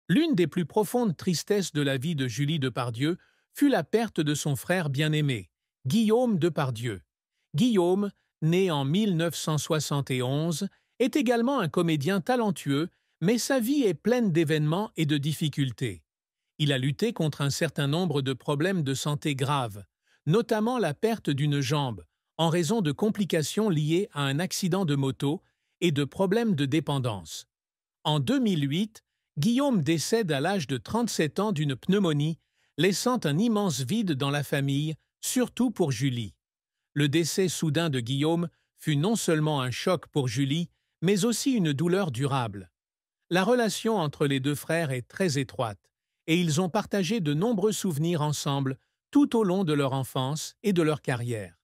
L'une des plus profondes tristesses de la vie de Julie Depardieu fut la perte de son frère bien-aimé, Guillaume Depardieu. Guillaume, né en 1971, est également un comédien talentueux, mais sa vie est pleine d'événements et de difficultés. Il a lutté contre un certain nombre de problèmes de santé graves, notamment la perte d'une jambe, en raison de complications liées à un accident de moto et de problèmes de dépendance. En 2008, Guillaume décède à l'âge de 37 ans d'une pneumonie, laissant un immense vide dans la famille, surtout pour Julie. Le décès soudain de Guillaume fut non seulement un choc pour Julie, mais aussi une douleur durable. La relation entre les deux frères est très étroite, et ils ont partagé de nombreux souvenirs ensemble tout au long de leur enfance et de leur carrière.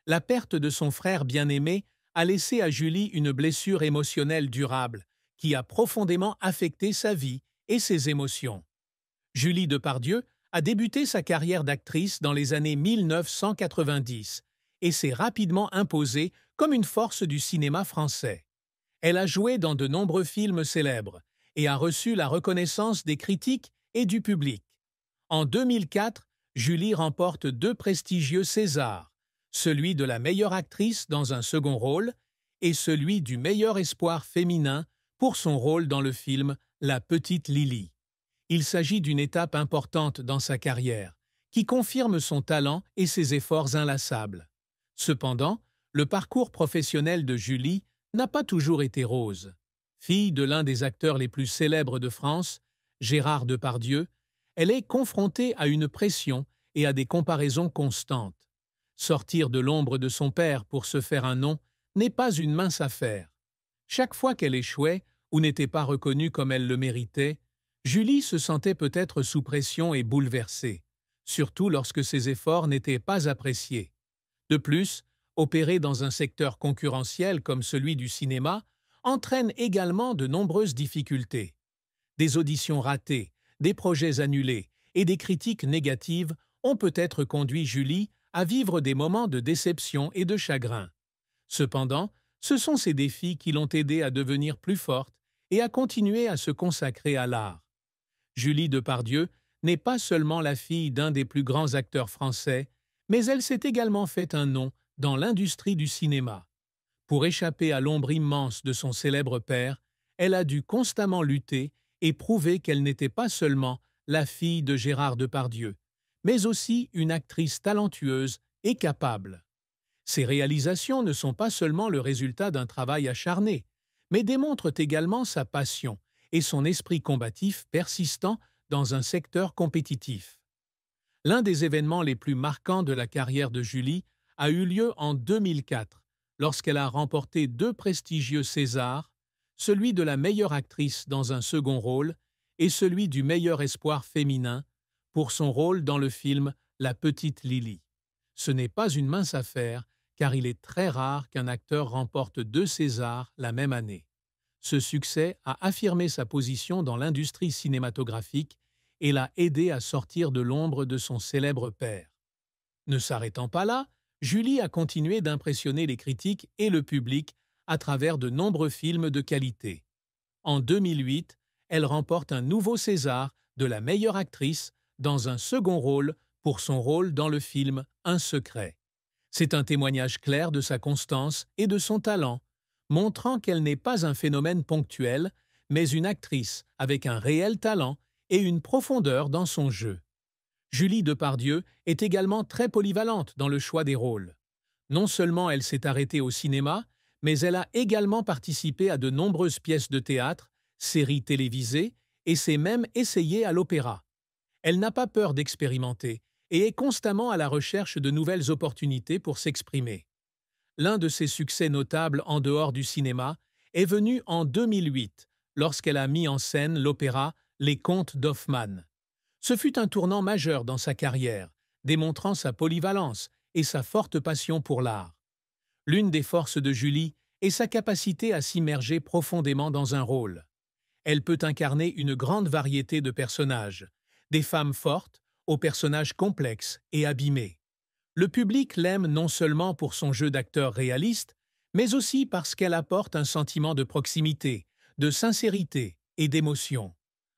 La perte de son frère bien-aimé a laissé à Julie une blessure émotionnelle durable, qui a profondément affecté sa vie et ses émotions. Julie Depardieu a débuté sa carrière d'actrice dans les années 1990 et s'est rapidement imposée comme une force du cinéma français. Elle a joué dans de nombreux films célèbres et a reçu la reconnaissance des critiques et du public. En 2004, Julie remporte 2 prestigieux Césars, celui de la meilleure actrice dans un second rôle et celui du meilleur espoir féminin pour son rôle dans le film La Petite Lily. Il s'agit d'une étape importante dans sa carrière, qui confirme son talent et ses efforts inlassables. Cependant, le parcours professionnel de Julie n'a pas toujours été rose. Fille de l'un des acteurs les plus célèbres de France, Gérard Depardieu, elle est confrontée à une pression et à des comparaisons constantes. Sortir de l'ombre de son père pour se faire un nom n'est pas une mince affaire. Chaque fois qu'elle échouait ou n'était pas reconnue comme elle le méritait, Julie se sentait peut-être sous pression et bouleversée, surtout lorsque ses efforts n'étaient pas appréciés. De plus, opérer dans un secteur concurrentiel comme celui du cinéma entraîne également de nombreuses difficultés. Des auditions ratées, des projets annulés et des critiques négatives ont peut-être conduit Julie à vivre des moments de déception et de chagrin. Cependant, ce sont ces défis qui l'ont aidée à devenir plus forte et à continuer à se consacrer à l'art. Julie Depardieu n'est pas seulement la fille d'un des plus grands acteurs français, mais elle s'est également fait un nom dans l'industrie du cinéma. Pour échapper à l'ombre immense de son célèbre père, elle a dû constamment lutter et prouver qu'elle n'était pas seulement la fille de Gérard Depardieu, mais aussi une actrice talentueuse et capable. Ses réalisations ne sont pas seulement le résultat d'un travail acharné, mais démontrent également sa passion et son esprit combatif persistant dans un secteur compétitif. L'un des événements les plus marquants de la carrière de Julie a eu lieu en 2004, lorsqu'elle a remporté 2 prestigieux Césars, celui de la meilleure actrice dans un second rôle et celui du meilleur espoir féminin, pour son rôle dans le film La Petite Lily. Ce n'est pas une mince affaire, car il est très rare qu'un acteur remporte 2 Césars la même année. Ce succès a affirmé sa position dans l'industrie cinématographique et l'a aidé à sortir de l'ombre de son célèbre père. Ne s'arrêtant pas là, Julie a continué d'impressionner les critiques et le public à travers de nombreux films de qualité. En 2008, elle remporte un nouveau César de la meilleure actrice dans un second rôle pour son rôle dans le film Un secret. C'est un témoignage clair de sa constance et de son talent, montrant qu'elle n'est pas un phénomène ponctuel, mais une actrice avec un réel talent et une profondeur dans son jeu. Julie Depardieu est également très polyvalente dans le choix des rôles. Non seulement elle s'est arrêtée au cinéma, mais elle a également participé à de nombreuses pièces de théâtre, séries télévisées et s'est même essayée à l'opéra. Elle n'a pas peur d'expérimenter et est constamment à la recherche de nouvelles opportunités pour s'exprimer. L'un de ses succès notables en dehors du cinéma est venu en 2008, lorsqu'elle a mis en scène l'opéra Les Contes d'Hoffmann. Ce fut un tournant majeur dans sa carrière, démontrant sa polyvalence et sa forte passion pour l'art. L'une des forces de Julie est sa capacité à s'immerger profondément dans un rôle. Elle peut incarner une grande variété de personnages, des femmes fortes aux personnages complexes et abîmés. Le public l'aime non seulement pour son jeu d'acteur réaliste, mais aussi parce qu'elle apporte un sentiment de proximité, de sincérité et d'émotion.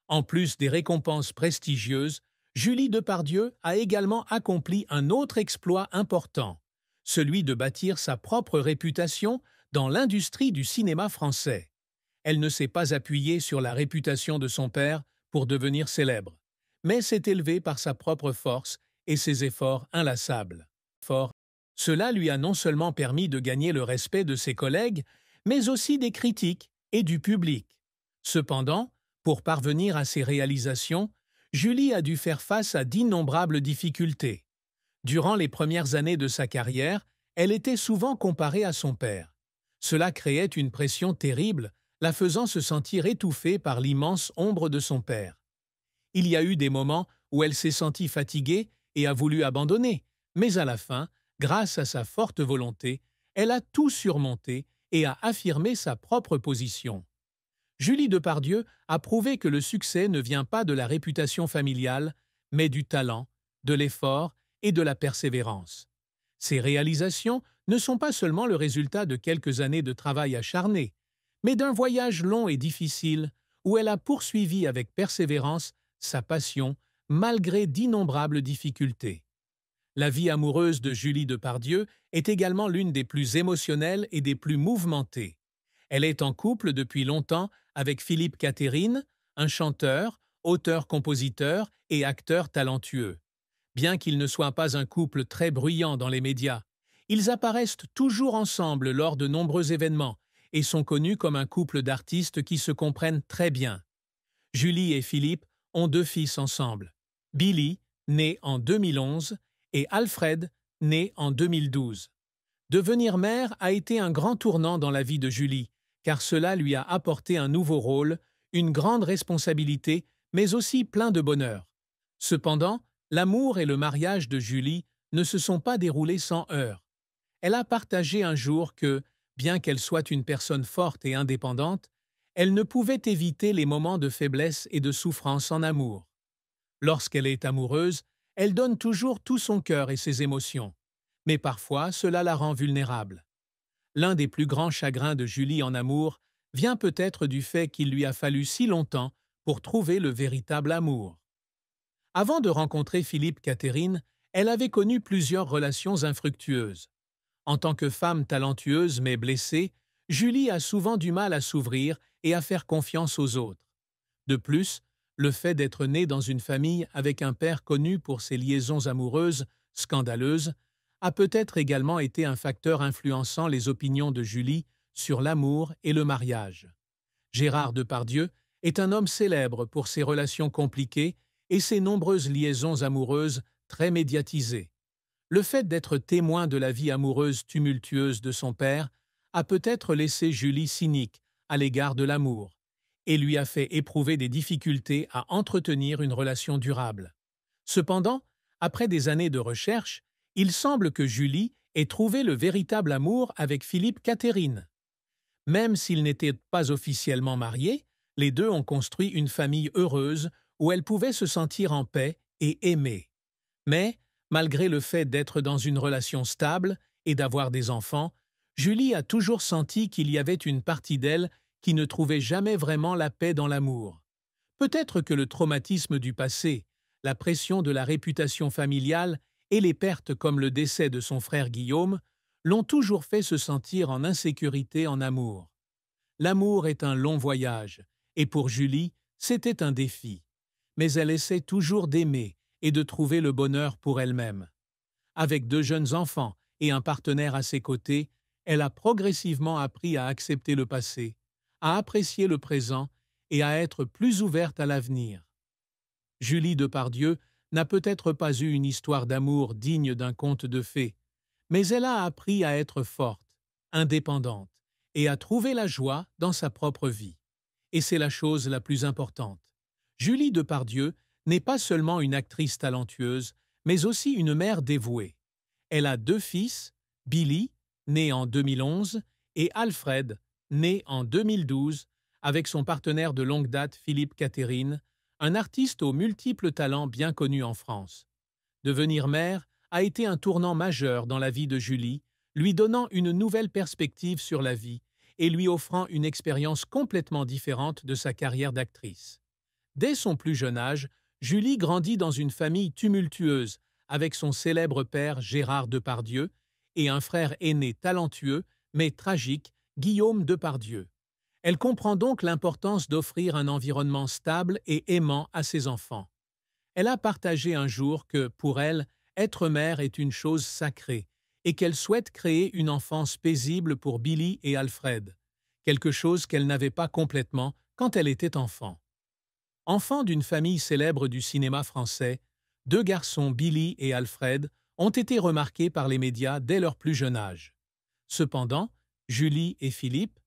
En plus des récompenses prestigieuses, Julie Depardieu a également accompli un autre exploit important, celui de bâtir sa propre réputation dans l'industrie du cinéma français. Elle ne s'est pas appuyée sur la réputation de son père pour devenir célèbre, mais s'est élevée par sa propre force et ses efforts inlassables. Cela lui a non seulement permis de gagner le respect de ses collègues, mais aussi des critiques et du public. Cependant, pour parvenir à ses réalisations, Julie a dû faire face à d'innombrables difficultés. Durant les premières années de sa carrière, elle était souvent comparée à son père. Cela créait une pression terrible, la faisant se sentir étouffée par l'immense ombre de son père. Il y a eu des moments où elle s'est sentie fatiguée et a voulu abandonner, mais à la fin, grâce à sa forte volonté, elle a tout surmonté et a affirmé sa propre position. Julie Depardieu a prouvé que le succès ne vient pas de la réputation familiale, mais du talent, de l'effort et de la persévérance. Ses réalisations ne sont pas seulement le résultat de quelques années de travail acharné, mais d'un voyage long et difficile où elle a poursuivi avec persévérance sa passion malgré d'innombrables difficultés. La vie amoureuse de Julie Depardieu est également l'une des plus émotionnelles et des plus mouvementées. Elle est en couple depuis longtemps avec Philippe Catherine, un chanteur, auteur-compositeur et acteur talentueux. Bien qu'ils ne soient pas un couple très bruyant dans les médias, ils apparaissent toujours ensemble lors de nombreux événements et sont connus comme un couple d'artistes qui se comprennent très bien. Julie et Philippe ont 2 fils ensemble, Billy, né en 2011, et Alfred, né en 2012. Devenir mère a été un grand tournant dans la vie de Julie, car cela lui a apporté un nouveau rôle, une grande responsabilité, mais aussi plein de bonheur. Cependant, l'amour et le mariage de Julie ne se sont pas déroulés sans heurts. Elle a partagé un jour que, bien qu'elle soit une personne forte et indépendante, elle ne pouvait éviter les moments de faiblesse et de souffrance en amour. Lorsqu'elle est amoureuse, elle donne toujours tout son cœur et ses émotions, mais parfois cela la rend vulnérable. L'un des plus grands chagrins de Julie en amour vient peut-être du fait qu'il lui a fallu si longtemps pour trouver le véritable amour. Avant de rencontrer Philippe Catherine, elle avait connu plusieurs relations infructueuses. En tant que femme talentueuse mais blessée, Julie a souvent du mal à s'ouvrir et à faire confiance aux autres. De plus, le fait d'être née dans une famille avec un père connu pour ses liaisons amoureuses scandaleuses a peut-être également été un facteur influençant les opinions de Julie sur l'amour et le mariage. Gérard Depardieu est un homme célèbre pour ses relations compliquées et ses nombreuses liaisons amoureuses très médiatisées. Le fait d'être témoin de la vie amoureuse tumultueuse de son père a peut-être laissé Julie cynique à l'égard de l'amour et lui a fait éprouver des difficultés à entretenir une relation durable. Cependant, après des années de recherche, il semble que Julie ait trouvé le véritable amour avec Philippe Catherine. Même s'ils n'étaient pas officiellement mariés, les deux ont construit une famille heureuse où elle pouvait se sentir en paix et aimée. Mais, malgré le fait d'être dans une relation stable et d'avoir des enfants, Julie a toujours senti qu'il y avait une partie d'elle qui ne trouvait jamais vraiment la paix dans l'amour. Peut-être que le traumatisme du passé, la pression de la réputation familiale et les pertes comme le décès de son frère Guillaume l'ont toujours fait se sentir en insécurité en amour. L'amour est un long voyage, et pour Julie, c'était un défi. Mais elle essaie toujours d'aimer et de trouver le bonheur pour elle-même. Avec 2 jeunes enfants et un partenaire à ses côtés, elle a progressivement appris à accepter le passé, à apprécier le présent et à être plus ouverte à l'avenir. Julie Depardieu n'a peut-être pas eu une histoire d'amour digne d'un conte de fées, mais elle a appris à être forte, indépendante et à trouver la joie dans sa propre vie. Et c'est la chose la plus importante. Julie Depardieu n'est pas seulement une actrice talentueuse, mais aussi une mère dévouée. Elle a 2 fils, Billy, né en 2011, et Alfred, né en 2012, avec son partenaire de longue date Philippe Catherine, un artiste aux multiples talents bien connu en France. Devenir mère a été un tournant majeur dans la vie de Julie, lui donnant une nouvelle perspective sur la vie et lui offrant une expérience complètement différente de sa carrière d'actrice. Dès son plus jeune âge, Julie grandit dans une famille tumultueuse, avec son célèbre père Gérard Depardieu et un frère aîné talentueux, mais tragique, Guillaume Depardieu. Elle comprend donc l'importance d'offrir un environnement stable et aimant à ses enfants. Elle a partagé un jour que, pour elle, être mère est une chose sacrée et qu'elle souhaite créer une enfance paisible pour Billy et Alfred, quelque chose qu'elle n'avait pas complètement quand elle était enfant. Enfants d'une famille célèbre du cinéma français, deux garçons, Billy et Alfred, ont été remarqués par les médias dès leur plus jeune âge. Cependant, Julie et Philippe,